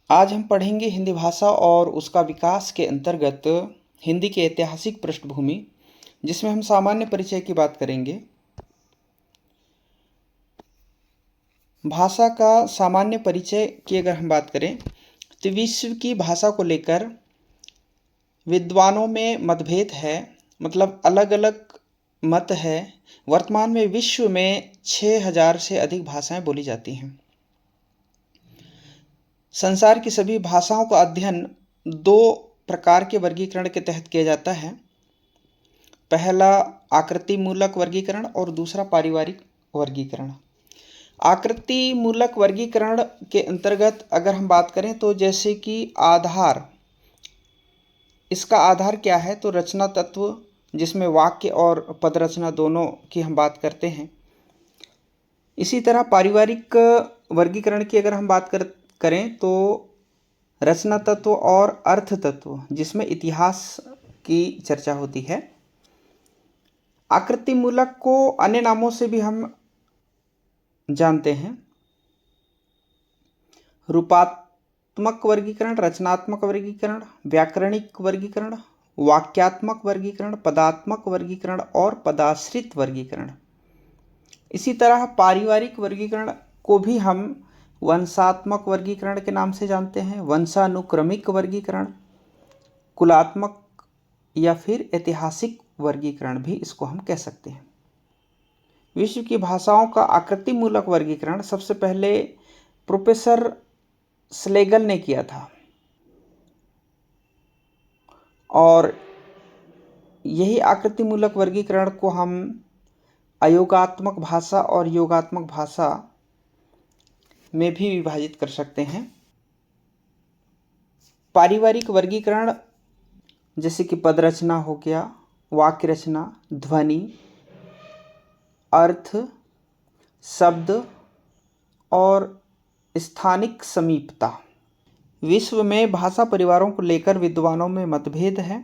आज हम पढ़ेंगे हिंदी भाषा और उसका विकास के अंतर्गत हिंदी की ऐतिहासिक पृष्ठभूमि, जिसमें हम सामान्य परिचय की बात करेंगे। भाषा का सामान्य परिचय की अगर हम बात करें तो विश्व की भाषा को लेकर विद्वानों में मतभेद है, मतलब अलग अलग मत है। वर्तमान में विश्व में 6000 से अधिक भाषाएं बोली जाती हैं। संसार की सभी भाषाओं का अध्ययन दो प्रकार के वर्गीकरण के तहत किया जाता है। पहला आकृति मूलक वर्गीकरण और दूसरा पारिवारिक वर्गीकरण। आकृति मूलक वर्गीकरण के अंतर्गत अगर हम बात करें तो जैसे कि आधार, इसका आधार क्या है तो रचना तत्व, जिसमें वाक्य और पद रचना दोनों की हम बात करते हैं। इसी तरह पारिवारिक वर्गीकरण की अगर हम बात करें तो रचना तत्व और अर्थ तत्व, जिसमें इतिहास की चर्चा होती है। आकृति मूलक को अन्य नामों से भी हम जानते हैं। रूपात्मक वर्गीकरण, रचनात्मक वर्गीकरण, व्याकरणिक वर्गीकरण, वाक्यात्मक वर्गीकरण, पदात्मक वर्गीकरण और पदाश्रित वर्गीकरण। इसी तरह पारिवारिक वर्गीकरण को भी हम वंशात्मक वर्गीकरण के नाम से जानते हैं, वंशानुक्रमिक वर्गीकरण, कुलात्मक या फिर ऐतिहासिक वर्गीकरण भी इसको हम कह सकते हैं। विश्व की भाषाओं का आकृति मूलक वर्गीकरण सबसे पहले प्रोफेसर स्लेगल ने किया था और यही आकृति मूलक वर्गीकरण को हम अयोगात्मक भाषा और योगात्मक भाषा में भी विभाजित कर सकते हैं। पारिवारिक वर्गीकरण जैसे कि पद रचना हो गया, वाक्य रचना, ध्वनि, अर्थ, शब्द और स्थानिक समीपता। विश्व में भाषा परिवारों को लेकर विद्वानों में मतभेद है।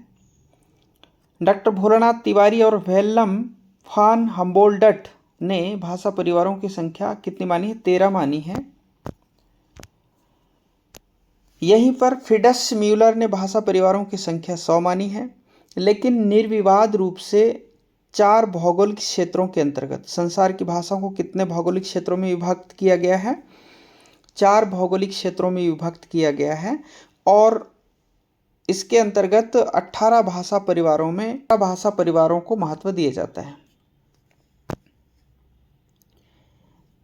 डॉक्टर भोलानाथ तिवारी और वेल्लम फान हम्बोल्डट ने भाषा परिवारों की संख्या कितनी मानी है? 13 मानी है। यहीं पर फिडस म्यूलर ने भाषा परिवारों की संख्या 100 मानी है, लेकिन निर्विवाद रूप से 4 भौगोलिक क्षेत्रों के अंतर्गत संसार की भाषाओं को कितने भौगोलिक क्षेत्रों में विभक्त किया गया है? 4 भौगोलिक क्षेत्रों में विभक्त किया गया है और इसके अंतर्गत 18 भाषा परिवारों को महत्व दिया जाता है।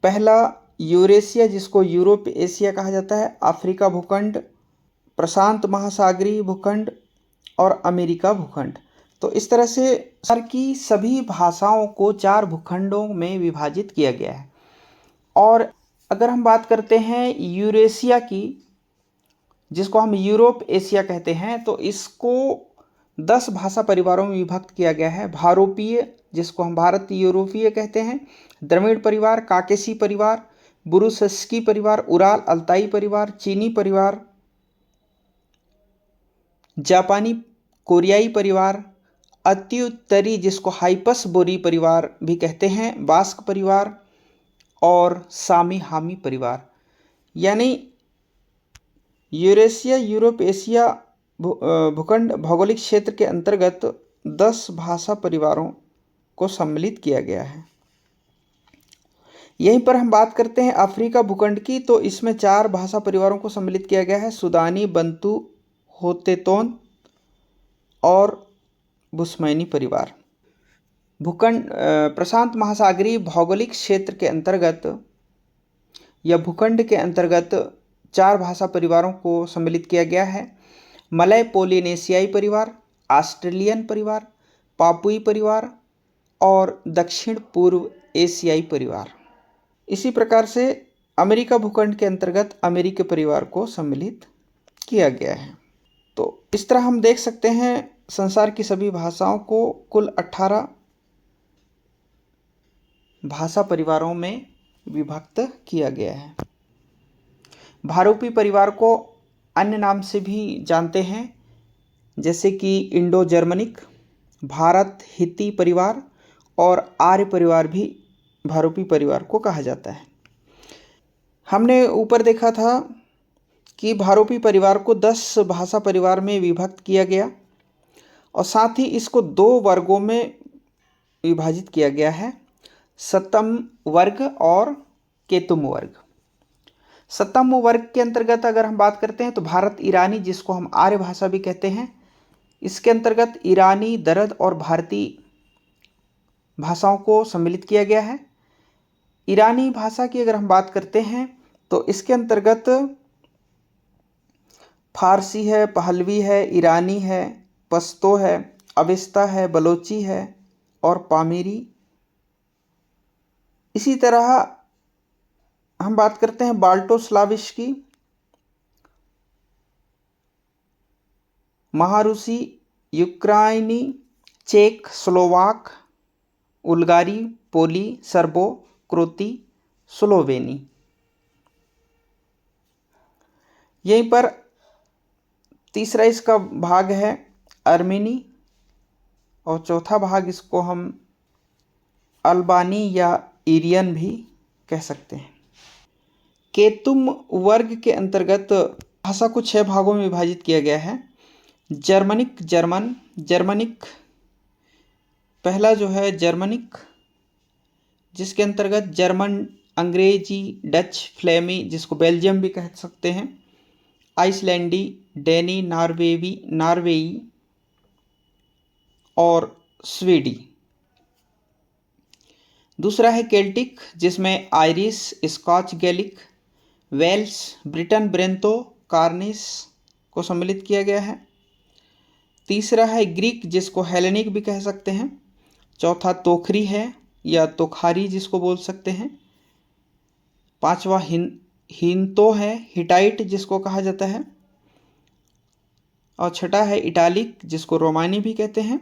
पहला यूरेशिया, जिसको यूरोप एशिया कहा जाता है, अफ्रीका भूखंड, प्रशांत महासागरीय भूखंड और अमेरिका भूखंड। तो इस तरह से संसार की सभी भाषाओं को 4 भूखंडों में विभाजित किया गया है। और अगर हम बात करते हैं यूरेशिया की, जिसको हम यूरोप एशिया कहते हैं, तो इसको 10 भाषा परिवारों में विभक्त किया गया है। भारोपीय, जिसको हम भारत यूरोपीय कहते हैं, द्रविड़ परिवार, काकेशी परिवार, बुरुसस्की परिवार, उराल अल्ताई परिवार, चीनी परिवार, जापानी कोरियाई परिवार, अत्युत्तरी, जिसको हाइपस बोरी परिवार भी कहते हैं, बास्क परिवार और सामी हामी परिवार। यानी यूरेशिया यूरोप एशिया भूखंड भौगोलिक क्षेत्र के अंतर्गत 10 भाषा परिवारों को सम्मिलित किया गया है। यहीं पर हम बात करते हैं अफ्रीका भूखंड की, तो इसमें 4 भाषा परिवारों को सम्मिलित किया गया है, सुदानी, बंतू, होतेतोन और बुस्मैनी परिवार। भूखंड प्रशांत महासागरीय भौगोलिक क्षेत्र के अंतर्गत या भूखंड के अंतर्गत 4 भाषा परिवारों को सम्मिलित किया गया है। मलय पोलिनेशियाई परिवार, ऑस्ट्रेलियन परिवार, पापुई परिवार और दक्षिण पूर्व एशियाई परिवार। इसी प्रकार से अमेरिका भूखंड के अंतर्गत अमेरिकी परिवार को सम्मिलित किया गया है। तो इस तरह हम देख सकते हैं संसार की सभी भाषाओं को कुल 18 भाषा परिवारों में विभक्त किया गया है। भारोपी परिवार को अन्य नाम से भी जानते हैं, जैसे कि इंडो जर्मनिक, भारत हिती परिवार और आर्य परिवार भी भारोपी परिवार को कहा जाता है। हमने ऊपर देखा था कि भारोपी परिवार को 10 भाषा परिवार में विभक्त किया गया और साथ ही इसको 2 वर्गों में विभाजित किया गया है, सतम वर्ग और केतुम वर्ग। सतम वर्ग के अंतर्गत अगर हम बात करते हैं तो भारत ईरानी, जिसको हम आर्य भाषा भी कहते हैं, इसके अंतर्गत ईरानी, दरद और भारतीय भाषाओं को सम्मिलित किया गया है। ईरानी भाषा की अगर हम बात करते हैं तो इसके अंतर्गत फारसी है, पहलवी है, ईरानी है, पश्तो है, अवेस्ता है, बलोची है और पामीरी। इसी तरह हम बात करते हैं बाल्टो स्लाविश की, महारूसी, यूक्राइनी, चेक, स्लोवाक, उल्गारी, पोली, सर्बो, क्रोती, स्लोवेनी। यहीं पर तीसरा इसका भाग है अर्मेनी और चौथा भाग इसको हम अल्बानी या इरियन भी कह सकते हैं। केतुम वर्ग के अंतर्गत भाषा को 6 भागों में विभाजित किया गया है। जर्मनिक, जर्मनिक पहला जो है जर्मनिक, जिसके अंतर्गत जर्मन, अंग्रेजी, डच, फ्लेमी, जिसको बेल्जियम भी कह सकते हैं, आइसलैंडी, डेनी, नॉर्वेई और स्वीडी। दूसरा है केल्टिक, जिसमें Irish, Scotch Gaelic, Welsh, Breton ब्रेंतो, कार्निश को सम्मिलित किया गया है। तीसरा है ग्रीक, जिसको हेलेनिक भी कह सकते हैं। चौथा तोखरी है या तोखारी जिसको बोल सकते हैं। पांचवा हिंतो है, हिटाइट जिसको कहा जाता है। और छठा है इटालिक, जिसको रोमानी भी कहते हैं।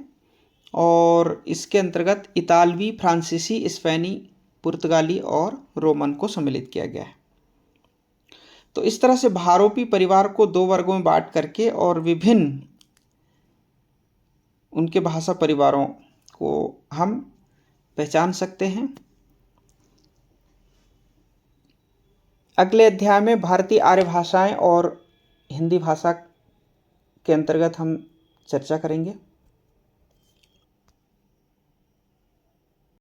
और इसके अंतर्गत इतालवी, फ्रांसीसी, स्पेनी, पुर्तगाली और रोमन को सम्मिलित किया गया है। तो इस तरह से भारोपी परिवार को 2 वर्गों में बांट करके और विभिन्न उनके भाषा परिवारों को हम पहचान सकते हैं। अगले अध्याय में भारतीय आर्य भाषाएं और हिंदी भाषा के अंतर्गत हम चर्चा करेंगे।